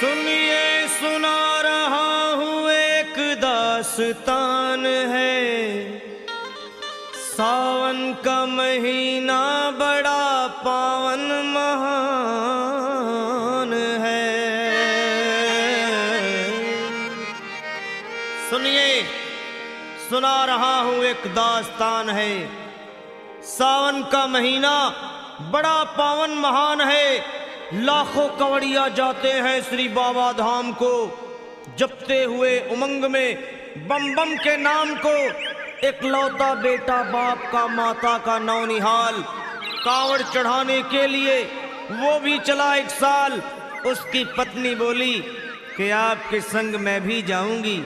सुनिए सुना रहा हूँ एक दास्तान है। सावन का महीना बड़ा पावन महान है। सुनिए सुना रहा हूँ एक दास्तान है। सावन का महीना बड़ा पावन महान है। लाखों कवड़िया जाते हैं श्री बाबा धाम को, जपते हुए उमंग में बम बम के नाम को। एक लौता बेटा बाप का माता का नौनिहाल, कांवड़ चढ़ाने के लिए वो भी चला एक साल। उसकी पत्नी बोली कि आपके संग मैं भी जाऊंगी,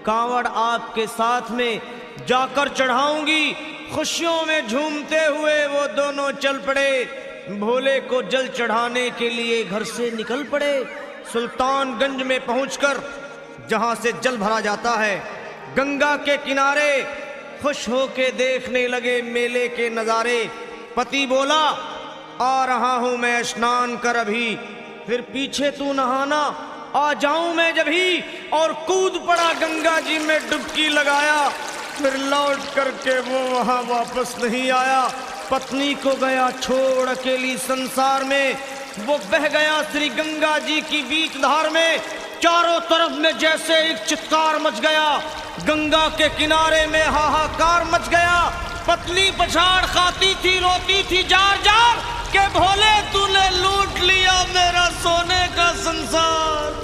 कांवड़ आपके साथ में जाकर चढ़ाऊंगी। खुशियों में झूमते हुए वो दोनों चल पड़े। भोले को जल चढ़ाने के लिए घर से निकल पड़े। सुल्तानगंज में पहुंचकर जहां से जल भरा जाता है, गंगा के किनारे खुश होके देखने लगे मेले के नजारे। पति बोला आ रहा हूं मैं स्नान कर अभी, फिर पीछे तू नहाना आ जाऊं मैं जभी। और कूद पड़ा गंगा जी में डुबकी लगाया। फिर लौट करके वो वहां वापस नहीं आया। पत्नी को गया छोड़ अकेली संसार में। वो बह गया श्री गंगा जी की बीच धार में। चारों तरफ में जैसे एक चित्कार मच गया, गंगा के किनारे में हाहाकार मच गया। पत्नी पछाड़ खाती थी, रोती थी जार जार के भोले तूने लूट लिया मेरा सोने का संसार।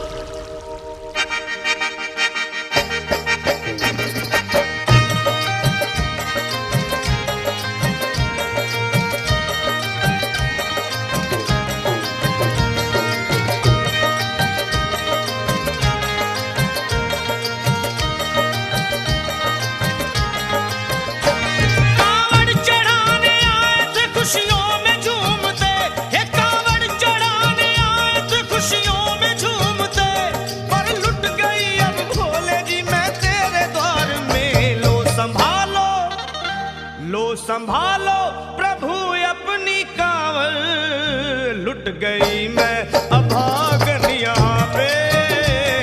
संभालो प्रभु अपनी कांवड़, लुट गई मैं अभागन यहाँ पे,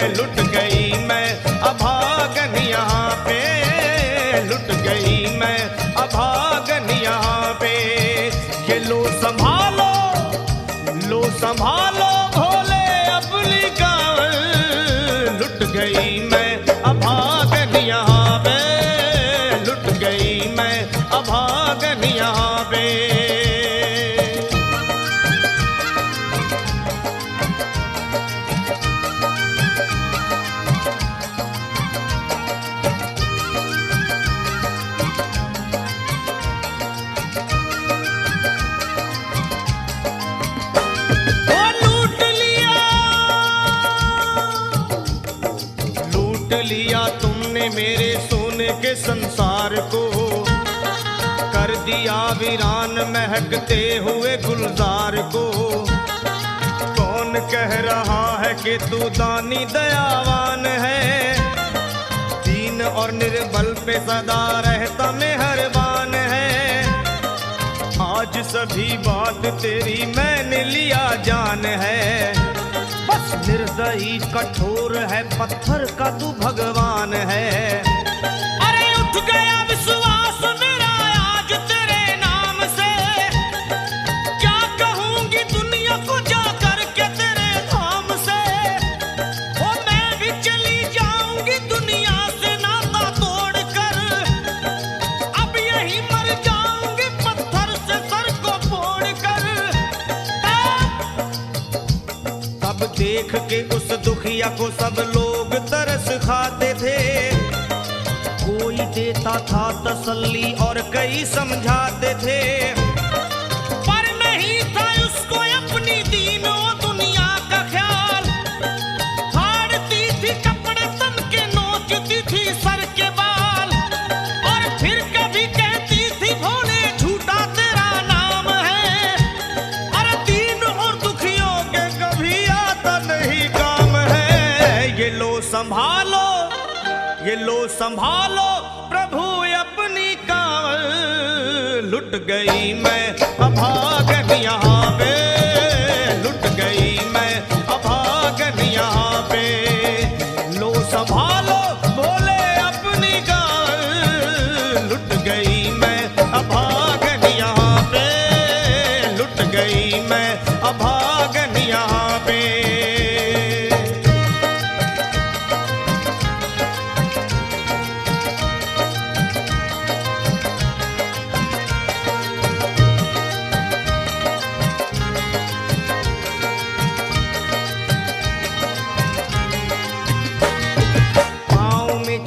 लुट गई मैं अभागन यहाँ पे, लुट गई मैं अभागन यहाँ पे। ये लो संभालो भोले अपनी कांवड़, लुट गई मैं अभागन यहाँ पे, लुट गई मैं अभागन यहाँ पे। लूट लिया तुमने मेरे सोने के संसार को, कर दिया वीरान महकते हुए गुलजार को। कौन कह रहा है कि तू दानी दयावान है, दीन और निर्बल पे सदा रहता मेहरबान है। आज सभी बात तेरी मैंने लिया जान है, बस निर्दयी कठोर है पत्थर का तू भगवान है। अरे उठ गया विश्वास मेरा आज तेरे नाम से, क्या कहूंगी दुनिया को जाकर के तेरे धाम से। ओ मैं भी चली जाऊंगी दुनिया से नाता तोड़कर, अब यही मर जाऊंगी पत्थर से सर को फोड़कर। तब देख के उस दुखिया को सब लोग तरस खाते थे, कोई देता था तसल्ली और कई समझाते थे। पर नहीं था उसको अपनी दीनों दुनिया का ख्याल, फाड़ती थी कपड़े तन के, नोचती थी सर के बाल। और फिर कभी कहती थी भोले झूठा तेरा नाम है, अरे दीन और दुखियों के कभी आता नहीं काम है। ये लो संभालो प्रभु अपनी कांवड़, लुट गई मैं अभागन यहाँ पे, लुट गई मैं अभागन यहाँ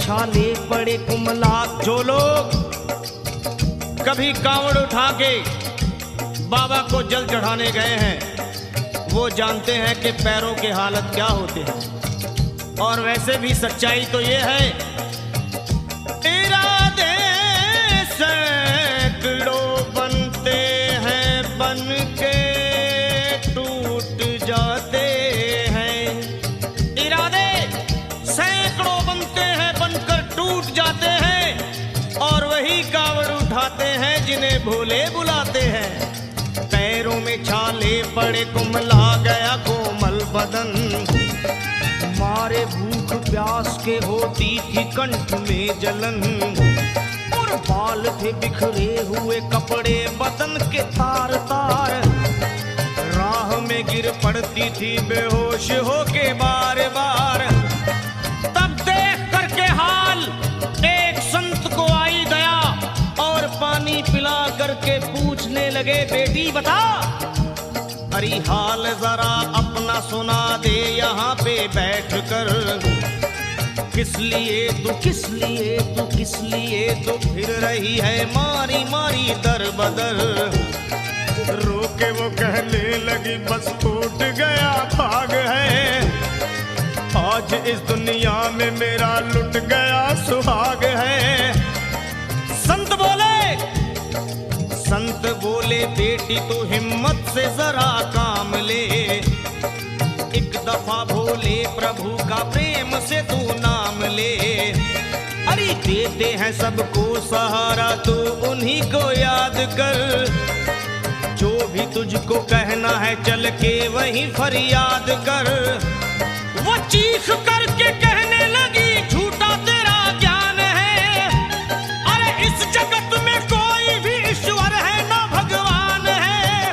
छाले पड़े कुमलात। जो लोग कभी कांवड़ उठा के बाबा को जल चढ़ाने गए हैं वो जानते हैं कि पैरों के हालत क्या होते हैं। और वैसे भी सच्चाई तो ये है, इरादे सैकड़ों बनते हैं बन के टूट जाते हैं। इरादे सैकड़ों बनते हैं बनकर टूट जाते हैं और वही कावड़ उठाते हैं जिन्हें भोले बुलाते हैं। पैरों में छाले पड़े कुमला गया कोमल बदन, मारे भूख प्यास के होती थी कंठ में जलन। और बाल थे बिखरे हुए कपड़े बदन के तार तार, राह में गिर पड़ती थी बेहोश होके बार बार। तब देख करके हाल एक संत को आई दया और पानी पिला करके पूछने लगे, बेटी बता अरे हाल जरा अपना सुना दे यहाँ पे बैठ कर। किस लिए तू किस लिए तू किस लिए तो फिर रही है मारी मारी दर बदर। रोके वो कहने लगी बस टूट गया भाग है, आज इस दुनिया में मेरा लुट गया सुहाग है। संत बोले बेटी तू हिम्मत से जरा काम ले, एक दफा भोले प्रभु का प्रेम से तू नाम ले। अरे देते हैं सबको सहारा तू उन्हीं को याद कर, जो भी तुझको कहना है चल के वहीं फरियाद कर। वो चीख करके कहने लगी झूठा तेरा ज्ञान है, अरे इस जगत में कोई भी ईश्वर है ना भगवान है।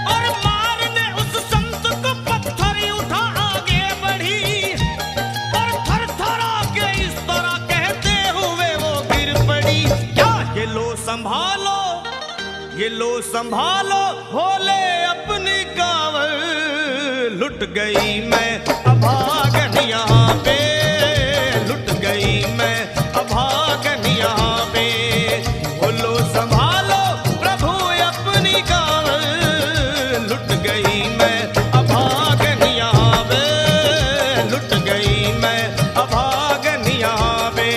और मारने उस संत को पत्थर उठा आगे बढ़ी और थर थरा के इस तरह कहते हुए वो गिर पड़ी। क्या ये लो संभालो ये लो संभालो भोले अपनी कावड़ लुट गई मैं अभागन यहाँ पे, लुट गई मैं अभागन यहाँ पे। बोलो संभालो प्रभु अपनी कावड़ लुट गई मैं अभागन यहाँ पे, लुट गई मैं अभागन यहाँ पे।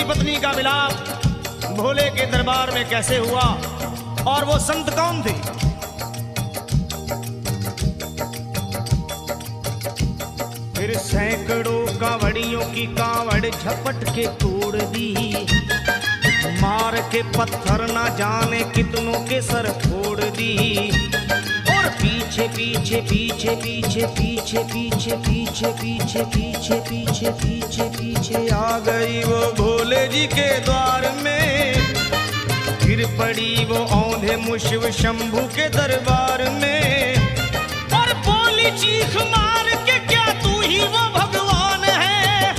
पत्नी का मिलाप भोले के दरबार में कैसे हुआ और वो संत कौन थे? फिर सैकड़ों कांवड़ियों की कांवड़ झपट के तोड़ दी, मार के पत्थर ना जाने कितनों के सर फोड़ दी। और पीछे पीछे पीछे पीछे पीछे पीछे पीछे पीछे पीछे पीछे पीछे पीछे आ गई वो भोले जी के द्वार में। गिर पड़ी वो औंधे मुशिव शंभू के दरबार में और बोली चीख मार के क्या तू ही वो भगवान है?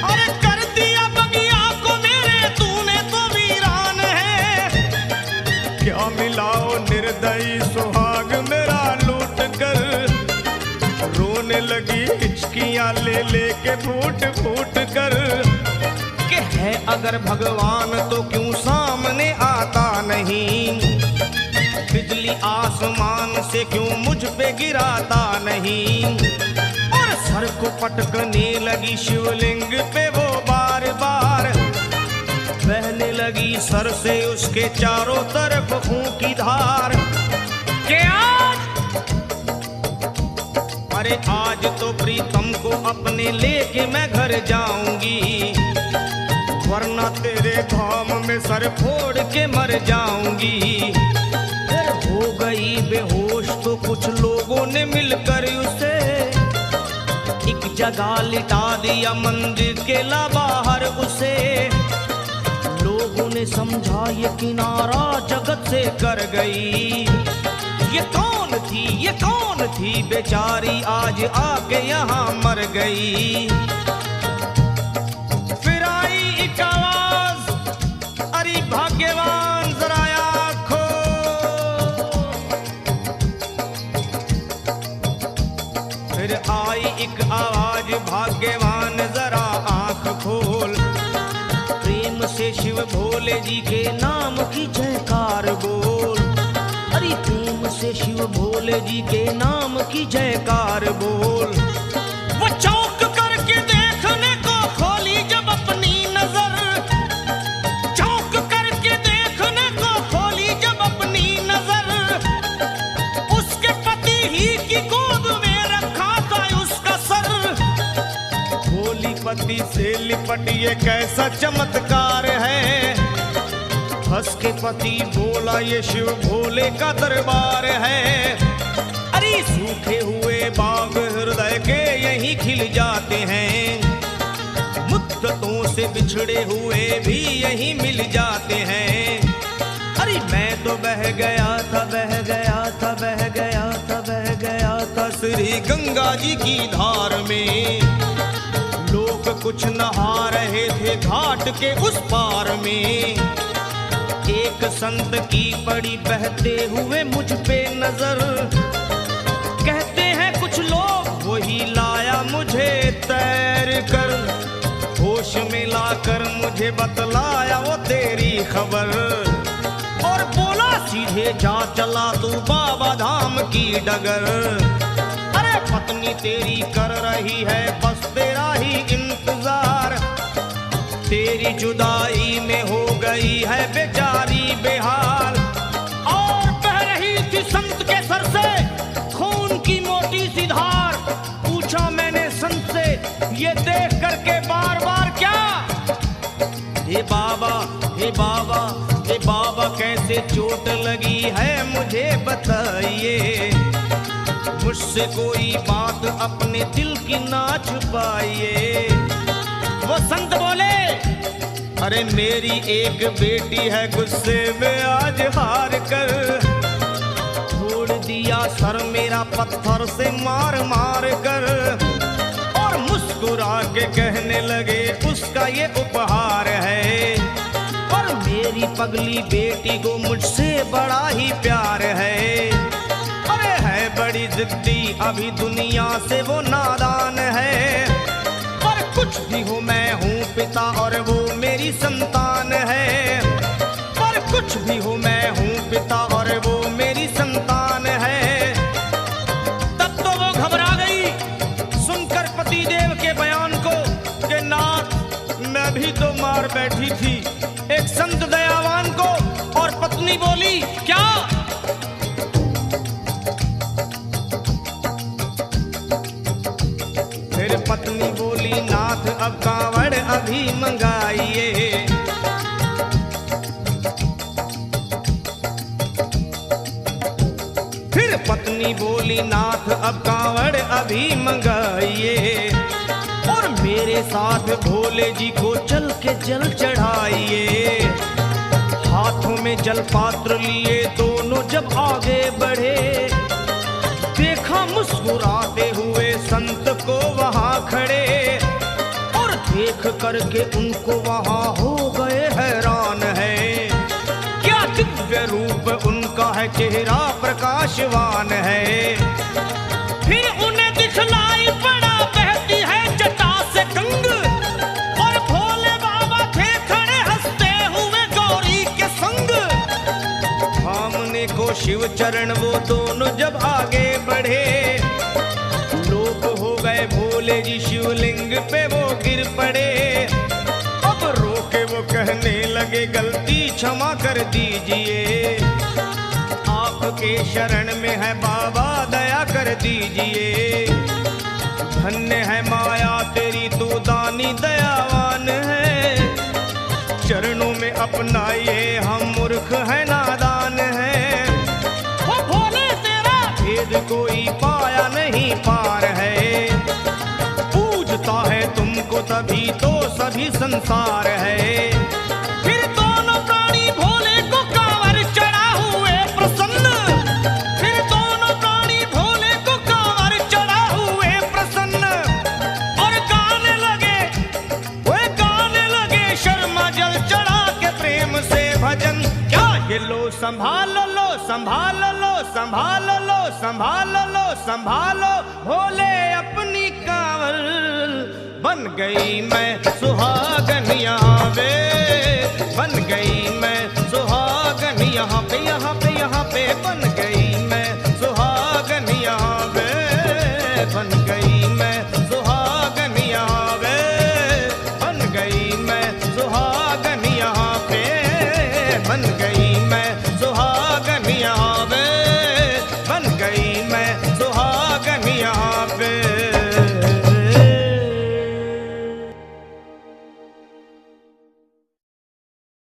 अरे कर दिया बगिया को मेरे तूने तो वीरान है। क्या मिलाओ निर्दयी सुहाग मेरा लूट कर, रोने लगी हिचकियां ले लेके फूट फूट कर। कि है अगर भगवान तो क्यों सामने आता नहीं, बिजली आसमान से क्यों मुझ पे गिराता नहीं। और सर को पटकने लगी शिवलिंग पे वो बार बार, बहने लगी सर से उसके चारों तरफ खून की धार। के अरे आज तो प्रीतम को अपने लेके मैं घर जाऊंगी, वरना तेरे धाम में सर फोड़ के मर जाऊंगी। फिर हो गई बेहोश तो कुछ लोगों ने मिलकर उसे एक जगह लिटा दिया मंदिर के ला बाहर उसे। लोगों ने समझा ये किनारा जगत से कर गई। ये कौन थी बेचारी आज आके यहाँ मर गई। फिर आई एक आवाज, अरे भाग्यवान जरा आँखो। फिर आई एक आवाज, भाग्यवान जरा आँख खोल। प्रेम से शिव भोले जी के नाम की जयकार बोल। अरे प्रेम से शिव भोले जी के नाम की जयकार बोल। वो चौंक करके देखने को खोली जब अपनी नजर, चौंक करके देखने को खोली जब अपनी नजर। उसके पति ही की गोद में रखा था उसका सर। भोली पति से लिपट ये कैसा चमत्कार है। हंस के पति बोला ये शिव भोले का दरबार है। अरे सूखे हुए बाग हृदय के यहीं खिल जाते हैं। मुद्दतों से बिछड़े हुए भी यहीं मिल जाते हैं। अरे मैं तो बह गया था श्री गंगा जी की धार में। लोग कुछ नहा रहे थे घाट के उस पार में। एक संत की पड़ी बहते हुए मुझ पे नजर। कहते हैं कुछ लोग वही लाया मुझे तैर कर। होश में लाकर मुझे बतलाया वो तेरी खबर। और बोला सीधे जा चला तू बाबा धाम की डगर। अरे पत्नी तेरी कर रही है बस तेरा ही इंतजार। तेरी जुदाई में हो गई है बेचारी बेहाल। और बह रही थी संत के सर से खून की मोटी सी धार। पूछा मैंने संत से ये देख करके बार बार क्या। हे बाबा हे बाबा हे बाबा कैसे चोट लगी है मुझे बताइए। मुझसे कोई बात अपने दिल की ना छुपाइए। वो संत बोले अरे मेरी एक बेटी है गुस्से में आज हार कर। छोड़ दिया सर मेरा पत्थर से मार मार कर। और मुस्कुरा के कहने लगे उसका ये उपहार है। और मेरी पगली बेटी को मुझसे बड़ा ही प्यार है। अरे है बड़ी जिद्दी अभी दुनिया से वो नादान है। कुछ भी हो मैं हूँ पिता और वो मेरी संतान है। पर कुछ भी हो मैं हूँ पिता और वो मेरी संतान है। तब तो वो घबरा गई सुनकर पति देव के बयान को कि नाथ मैं भी तो मार बैठी थी एक संत दयावान को। और पत्नी बोली क्या। फिर पत्नी बोली नाथ अब कांवड़ अभी मंगाइए। फिर पत्नी बोली नाथ अब कांवड़ अभी मंगाइए। और मेरे साथ भोले जी को चल के जल चढ़ाइए। हाथों में जल पात्र लिए दोनों जब आगे बढ़े। देखा मुस्कुराते हुए संत को वहां खड़े। और देख करके उनको वहां हो गए हैरान है। क्या दिव्य रूप उनका है चेहरा प्रकाशवान है। फिर उन्हें दिखलाई पड़ा बहती है जटा से गंग। और भोले बाबा थे खड़े हंसते हुए गौरी के संग। सामने को शिव चरण वो दोनों जब आगे बढ़े। लोग हो गए भोले जी शिवलिंग पे वो गिर पड़े। अब रोके वो कहने लगे गलती क्षमा कर दीजिए। आपके शरण में है बाबा दया कर दीजिए। धन्य है माया तेरी तू दानी दयावान है। चरणों में अपनाइए हम मूर्ख है नादान है। तभी तो सभी संसार है। फिर दोनों प्राणी भोले को कांवर चढ़ा हुए प्रसन्न, फिर दोनों प्राणी भोले को कांवर चढ़ा हुए प्रसन्न, और गाने लगे, वे गाने लगे शर्मा जल चढ़ा के प्रेम से भजन। क्या ये लो संभाल लो, संभाल लो, संभाल लो, संभाल लो, संभालो भोले अपनी कांवर, बन गई मैं सुहागन यहाँ वे, बन गई मैं